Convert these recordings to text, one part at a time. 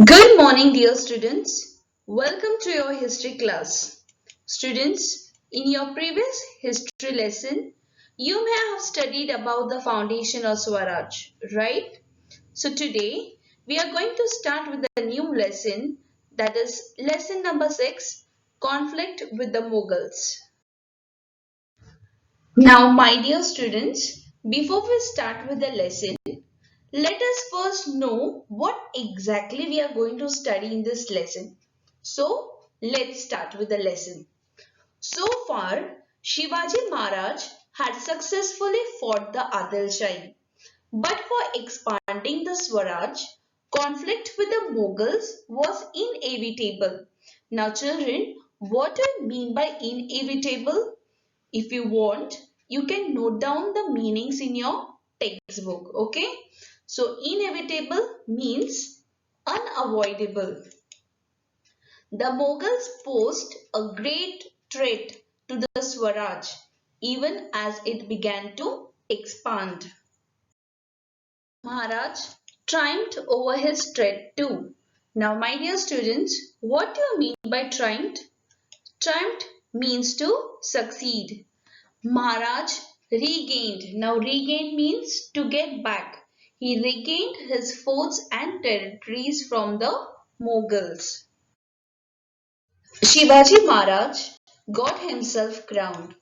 Good morning, dear students. Welcome to your history class. Students, in your previous history lesson, you may have studied about the foundation of Swaraj, right? So today, we are going to start with a new lesson, that is lesson number 6, Conflict with the Mughals. Now, my dear students, before we start with the lesson, let us first know what exactly we are going to study in this lesson. So, let's start with the lesson. So far, Shivaji Maharaj had successfully fought the Adilshahi. But for expanding the Swaraj, conflict with the Mughals was inevitable. Now children, what do I mean by inevitable? If you want, you can note down the meanings in your textbook. Okay. So inevitable means unavoidable. The Mughals posed a great threat to the Swaraj even as it began to expand. Maharaj triumphed over his threat too. Now my dear students, what do you mean by triumphed? Triumphed means to succeed. Maharaj regained. Now regained means to get back. He regained his forts and territories from the Mughals. Shivaji Maharaj got himself crowned.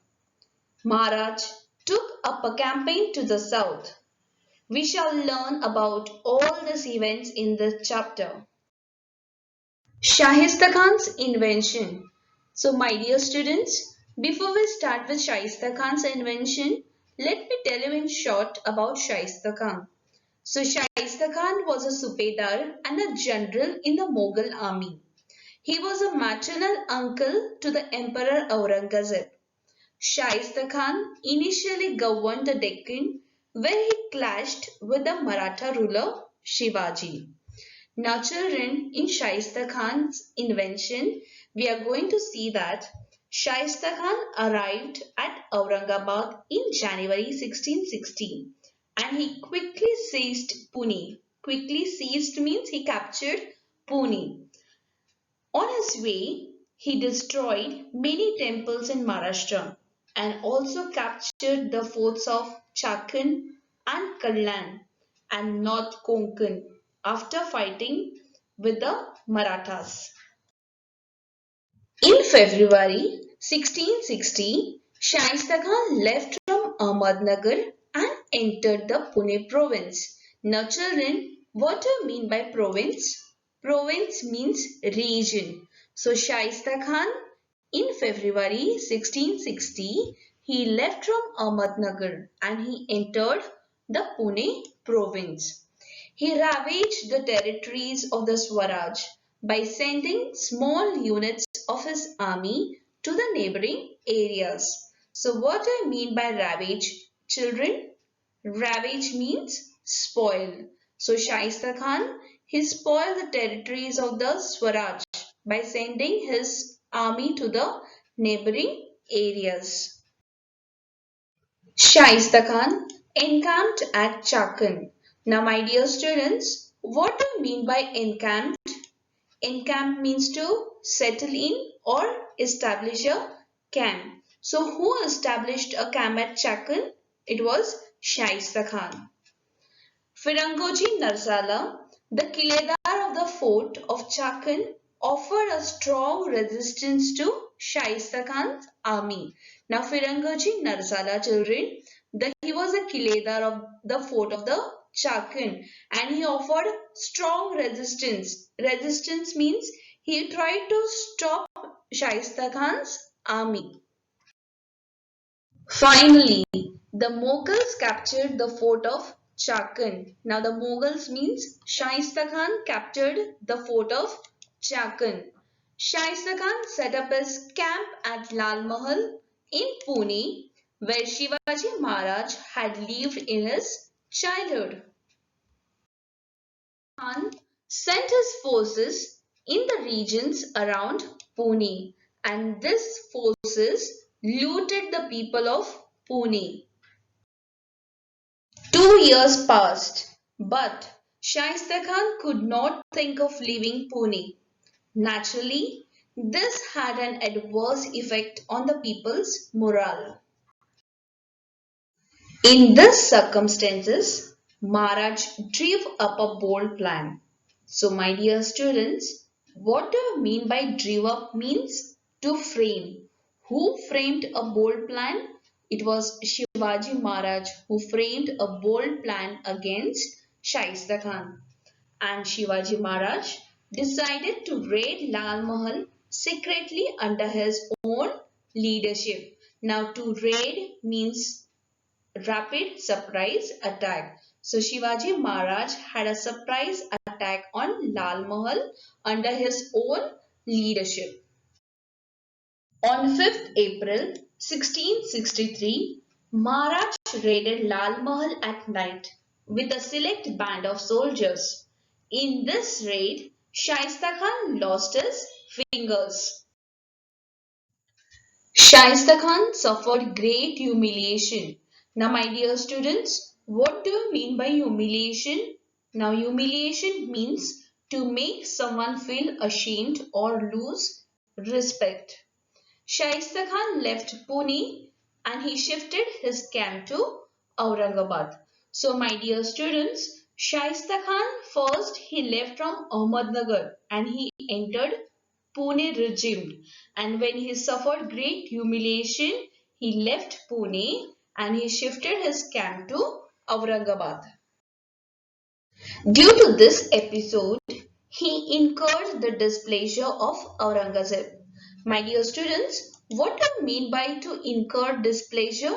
Maharaj took up a campaign to the south. We shall learn about all these events in this chapter. Shahista Khan's invention. So my dear students, before we start with Shahista Khan's invention, let me tell you in short about Shahista Khan. So Shahista Khan was a Subedar and a general in the Mughal army. He was a maternal uncle to the Emperor Aurangzeb. Shaista Khan initially governed the Deccan where he clashed with the Maratha ruler Shivaji. Now children, in Shaista Khan's invention, we are going to see that Shaista Khan arrived at Aurangabad in January 1616 and he quickly seized Pune. Quickly seized means he captured Pune. On his way, he destroyed many temples in Maharashtra and also captured the forts of Chakan and Kallan and North Konkan after fighting with the Marathas. In February 1660, Shaista Khan left from Ahmednagar and entered the Pune province. Now children, what do you mean by province? Province means region. So Shaista Khan in February 1660, he left from Ahmednagar and he entered the Pune province. He ravaged the territories of the Swaraj by sending small units of his army to the neighboring areas. So what do I mean by ravage, children? Ravage means spoil. So Shaista Khan, he spoiled the territories of the Swaraj by sending his army to the neighboring areas. Shaista Khan encamped at Chakan. Now my dear students, what do you mean by encamped? Encamp means to settle in or establish a camp. So who established a camp at Chakan? It was Shaista Khan. Firangoji Narzala, the Kiledar of the fort of Chakan, offered a strong resistance to Shaista Khan's army. Now Firangoji Narzala children, he was a Kiledar of the fort of the Chakan and he offered strong resistance. Resistance means he tried to stop Shaista Khan's army. Finally, the Mughals captured the fort of Chakan. Now the Mughals means Shaista Khan captured the fort of Chakan. Shaista Khan set up his camp at Lal Mahal in Pune where Shivaji Maharaj had lived in his childhood. Khan sent his forces in the regions around Pune and these forces looted the people of Pune. 2 years passed, but Shaista Khan could not think of leaving Pune. Naturally, this had an adverse effect on the people's morale. In these circumstances, Maharaj drew up a bold plan. So, my dear students, what do you mean by drew up means to frame? Who framed a bold plan? It was Shivaji Maharaj who framed a bold plan against Shaista Khan. And Shivaji Maharaj decided to raid Lal Mahal secretly under his own leadership. Now, to raid means rapid surprise attack. So Shivaji Maharaj had a surprise attack on Lal Mahal under his own leadership. On 5th April 1663, Maharaj raided Lal Mahal at night with a select band of soldiers. In this raid, Shaista Khan lost his fingers. Shaista Khan suffered great humiliation. Now, my dear students, what do you mean by humiliation? Now, humiliation means to make someone feel ashamed or lose respect. Shaista Khan left Pune and he shifted his camp to Aurangabad. So, my dear students, Shaista Khan first he left from Ahmednagar and he entered Pune regime. And when he suffered great humiliation, he left Pune and he shifted his camp to Aurangabad. Due to this episode, he incurred the displeasure of Aurangzeb. My dear students, what do you mean by to incur displeasure?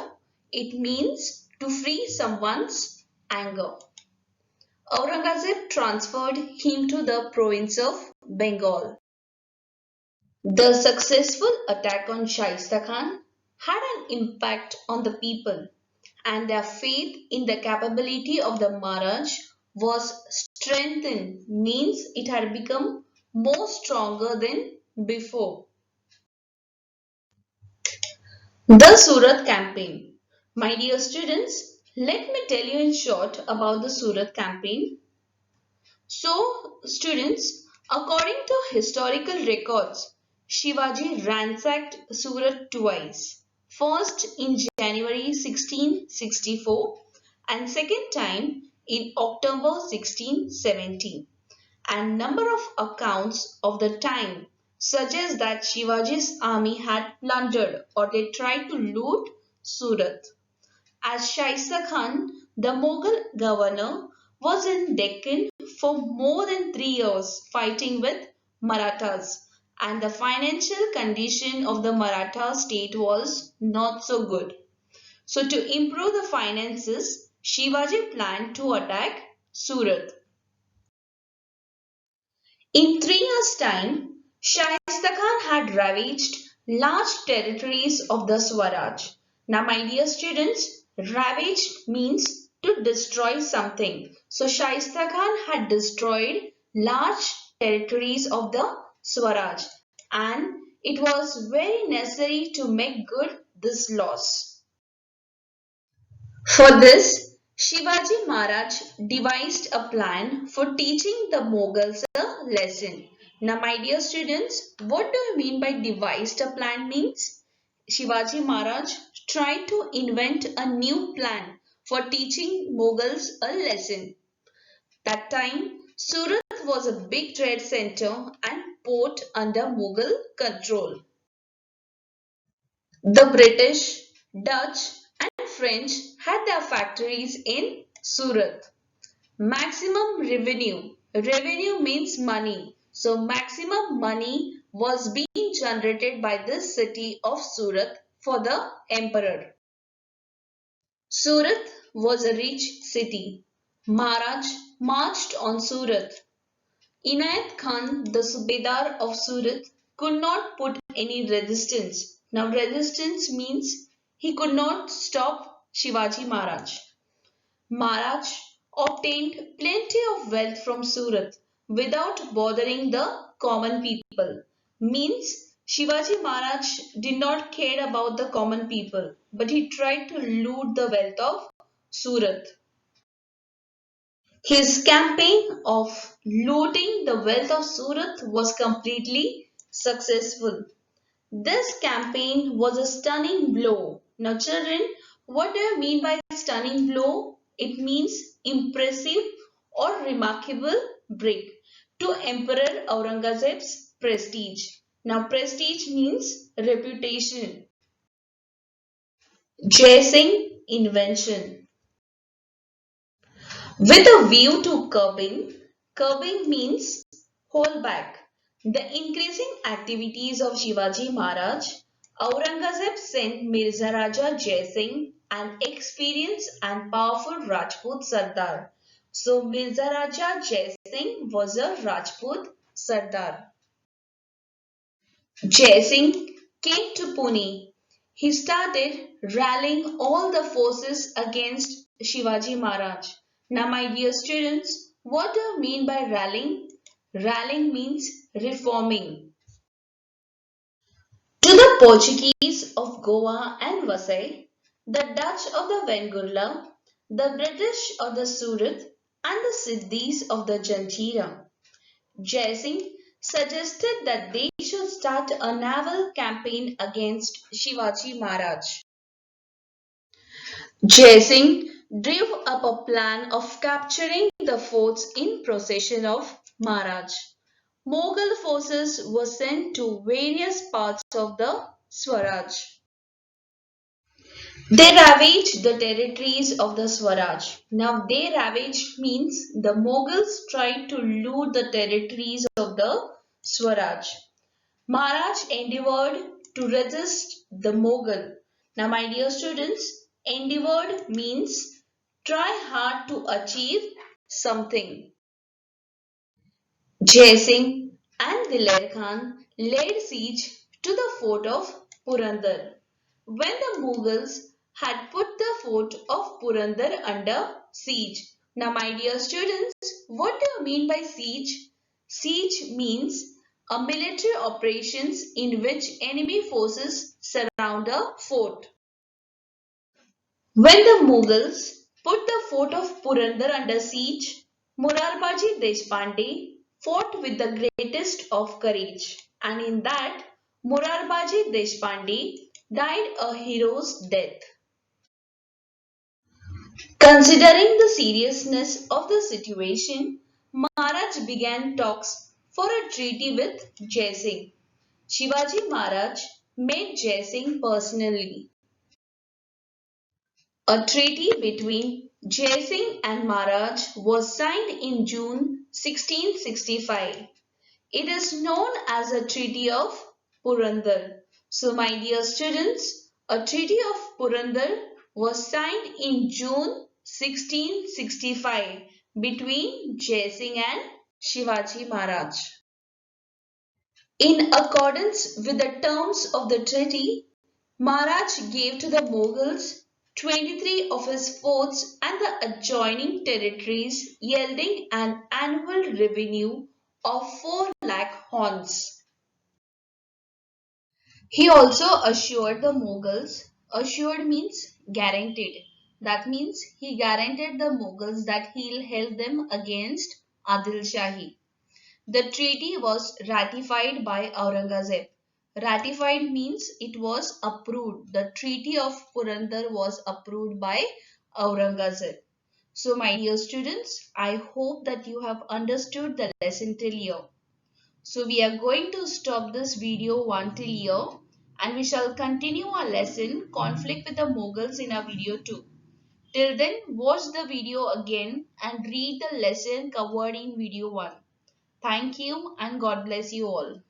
It means to free someone's anger. Aurangzeb transferred him to the province of Bengal. The successful attack on Shaista Khan had an impact on the people, and their faith in the capability of the Maharaj was strengthened, means it had become more stronger than before. The Surat campaign. My dear students, let me tell you in short about the Surat campaign. So, students, according to historical records, Shivaji ransacked Surat twice. First in January 1664 and second time in October 1670. And number of accounts of the time suggest that Shivaji's army had plundered or they tried to loot Surat. As Shaista Khan, the Mughal governor, was in Deccan for more than 3 years fighting with Marathas, and the financial condition of the Maratha state was not so good. So, to improve the finances, Shivaji planned to attack Surat. In 3 years' time, Shaista Khan had ravaged large territories of the Swaraj. Now, my dear students, ravaged means to destroy something. So, Shaista Khan had destroyed large territories of the Swaraj, and it was very necessary to make good this loss. For this, Shivaji Maharaj devised a plan for teaching the Mughals a lesson. Now, my dear students, what do you mean by devised a plan means? Shivaji Maharaj tried to invent a new plan for teaching Mughals a lesson. That time, Surat was a big trade center and port under Mughal control. The British, Dutch and French had their factories in Surat. Maximum revenue. Revenue means money. So maximum money was being generated by this city of Surat for the emperor. Surat was a rich city. Maharaj marched on Surat. Inayat Khan, the Subedar of Surat, could not put any resistance. Now, resistance means he could not stop Shivaji Maharaj. Maharaj obtained plenty of wealth from Surat without bothering the common people. Means Shivaji Maharaj did not care about the common people, but he tried to loot the wealth of Surat. His campaign of looting the wealth of Surat was completely successful. This campaign was a stunning blow. Now, children, what do you mean by stunning blow? It means impressive or remarkable break to Emperor Aurangzeb's prestige. Now, prestige means reputation. Jai Singh invention. With a view to curbing means hold back the increasing activities of Shivaji Maharaj. Aurangzeb sent Mirza Raja Jai Singh, an experienced and powerful Rajput Sardar. So Mirza Raja Jai Singh was a Rajput Sardar. Jai Singh came to Pune. He started rallying all the forces against Shivaji Maharaj. Now, my dear students, what do you mean by rallying? Rallying means reforming. To the Portuguese of Goa and Vasai, the Dutch of the Vengurla, the British of the Surat, and the Siddhis of the Janjira, Jai Singh suggested that they should start a naval campaign against Shivaji Maharaj. Jai Singh drew up a plan of capturing the forts in possession of Maharaj. Mughal forces were sent to various parts of the Swaraj. They ravaged the territories of the Swaraj. Now, they ravaged means the Mughals tried to loot the territories of the Swaraj. Maharaj endeavored to resist the Mughal. Now, my dear students, endeavored means try hard to achieve something. Jai Singh and Dilair Khan laid siege to the fort of Purandar. When the Mughals had put the fort of Purandar under siege. Now, my dear students, what do you mean by siege? Siege means a military operations in which enemy forces surround a fort. When the Mughals put the fort of Purandar under siege, Morarbaji Deshpande fought with the greatest of courage, and in that Morarbaji Deshpande died a hero's death. Considering the seriousness of the situation, Maharaj began talks for a treaty with Jai Singh. Shivaji Maharaj met Jai Singh personally. A treaty between Jai Singh and Maharaj was signed in June 1665. It is known as a Treaty of Purandar. So, my dear students, a Treaty of Purandar was signed in June 1665 between Jai Singh and Shivaji Maharaj. In accordance with the terms of the treaty, Maharaj gave to the Mughals 23 of his forts and the adjoining territories, yielding an annual revenue of 4 lakh horns. He also assured the Mughals, assured means guaranteed. That means he guaranteed the Mughals that he'll help them against Adil Shahi. The treaty was ratified by Aurangzeb. Ratified means it was approved. The Treaty of Purandar was approved by Aurangzeb. So, my dear students, I hope that you have understood the lesson till here. So, we are going to stop this video one till here and we shall continue our lesson conflict with the Mughals in our video 2. Till then, watch the video again and read the lesson covered in video 1. Thank you and God bless you all.